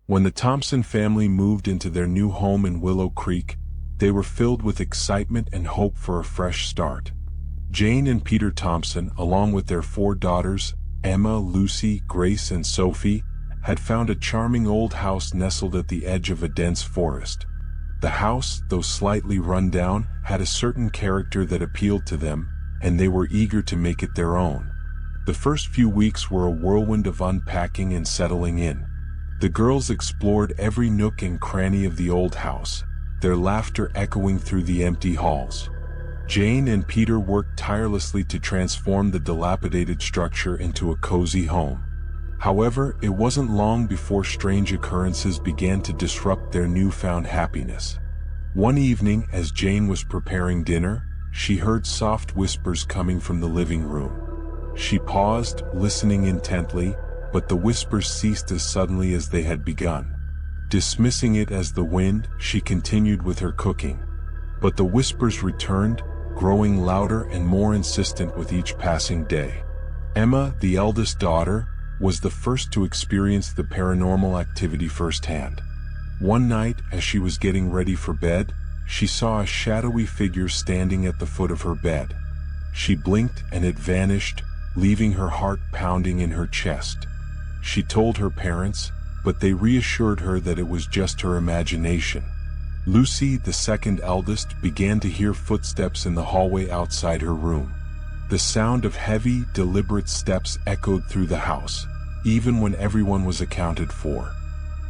When the Thompson family moved into their new home in Willow Creek, they were filled with excitement and hope for a fresh start. Jane and Peter Thompson, along with their 4 daughters, Emma, Lucy, Grace, and Sophie, had found a charming old house nestled at the edge of a dense forest. The house, though slightly run down, had a certain character that appealed to them, and they were eager to make it their own. The first few weeks were a whirlwind of unpacking and settling in. The girls explored every nook and cranny of the old house, their laughter echoing through the empty halls. Jane and Peter worked tirelessly to transform the dilapidated structure into a cozy home. However, it wasn't long before strange occurrences began to disrupt their newfound happiness. One evening, as Jane was preparing dinner, she heard soft whispers coming from the living room. She paused, listening intently, but the whispers ceased as suddenly as they had begun. Dismissing it as the wind, she continued with her cooking. But the whispers returned, growing louder and more insistent with each passing day. Emma, the eldest daughter, was the first to experience the paranormal activity firsthand. One night, as she was getting ready for bed, she saw a shadowy figure standing at the foot of her bed. She blinked and it vanished, leaving her heart pounding in her chest. She told her parents, but they reassured her that it was just her imagination. Lucy, the second eldest, began to hear footsteps in the hallway outside her room. The sound of heavy, deliberate steps echoed through the house, even when everyone was accounted for.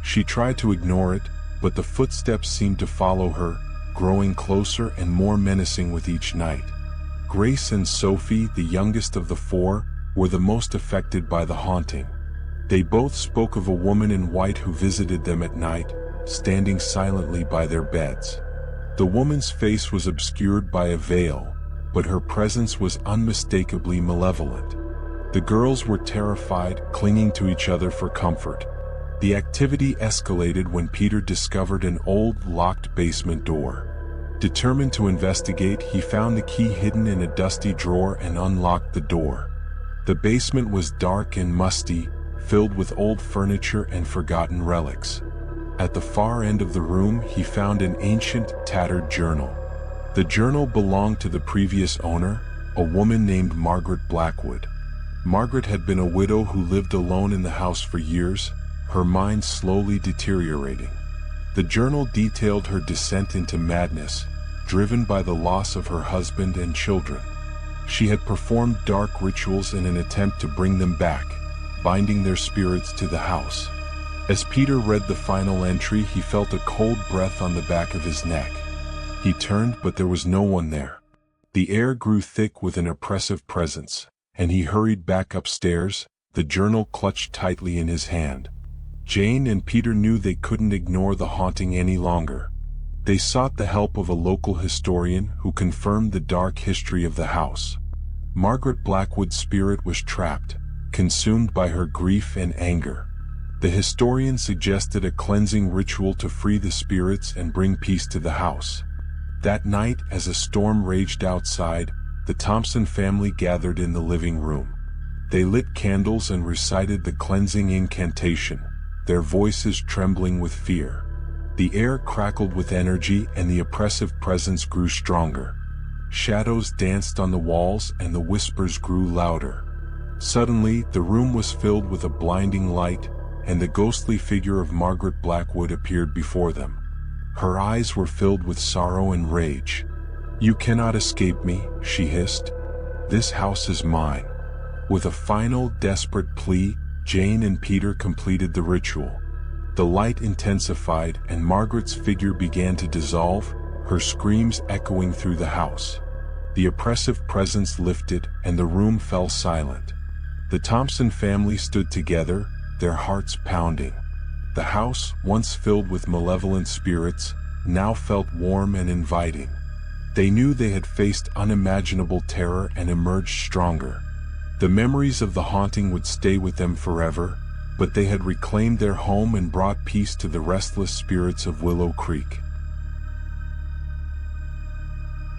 She tried to ignore it, but the footsteps seemed to follow her, growing closer and more menacing with each night. Grace and Sophie, the youngest of the 4, were the most affected by the haunting. They both spoke of a woman in white who visited them at night, standing silently by their beds. The woman's face was obscured by a veil, but her presence was unmistakably malevolent. The girls were terrified, clinging to each other for comfort. The activity escalated when Peter discovered an old, locked basement door. Determined to investigate, he found the key hidden in a dusty drawer and unlocked the door. The basement was dark and musty, filled with old furniture and forgotten relics. At the far end of the room, he found an ancient, tattered journal. The journal belonged to the previous owner, a woman named Margaret Blackwood. Margaret had been a widow who lived alone in the house for years, her mind slowly deteriorating. The journal detailed her descent into madness, driven by the loss of her husband and children. She had performed dark rituals in an attempt to bring them back, binding their spirits to the house. As Peter read the final entry, he felt a cold breath on the back of his neck. He turned, but there was no one there. The air grew thick with an oppressive presence, and he hurried back upstairs, the journal clutched tightly in his hand. Jane and Peter knew they couldn't ignore the haunting any longer. They sought the help of a local historian who confirmed the dark history of the house. Margaret Blackwood's spirit was trapped, consumed by her grief and anger. The historian suggested a cleansing ritual to free the spirits and bring peace to the house. That night, as a storm raged outside, the Thompson family gathered in the living room. They lit candles and recited the cleansing incantation, their voices trembling with fear. The air crackled with energy and the oppressive presence grew stronger. Shadows danced on the walls and the whispers grew louder. Suddenly, the room was filled with a blinding light, and the ghostly figure of Margaret Blackwood appeared before them. Her eyes were filled with sorrow and rage. "You cannot escape me," she hissed. "This house is mine." With a final, desperate plea, Jane and Peter completed the ritual. The light intensified, and Margaret's figure began to dissolve, her screams echoing through the house. The oppressive presence lifted, and the room fell silent. The Thompson family stood together, their hearts pounding. The house, once filled with malevolent spirits, now felt warm and inviting. They knew they had faced unimaginable terror and emerged stronger. The memories of the haunting would stay with them forever, but they had reclaimed their home and brought peace to the restless spirits of Willow Creek.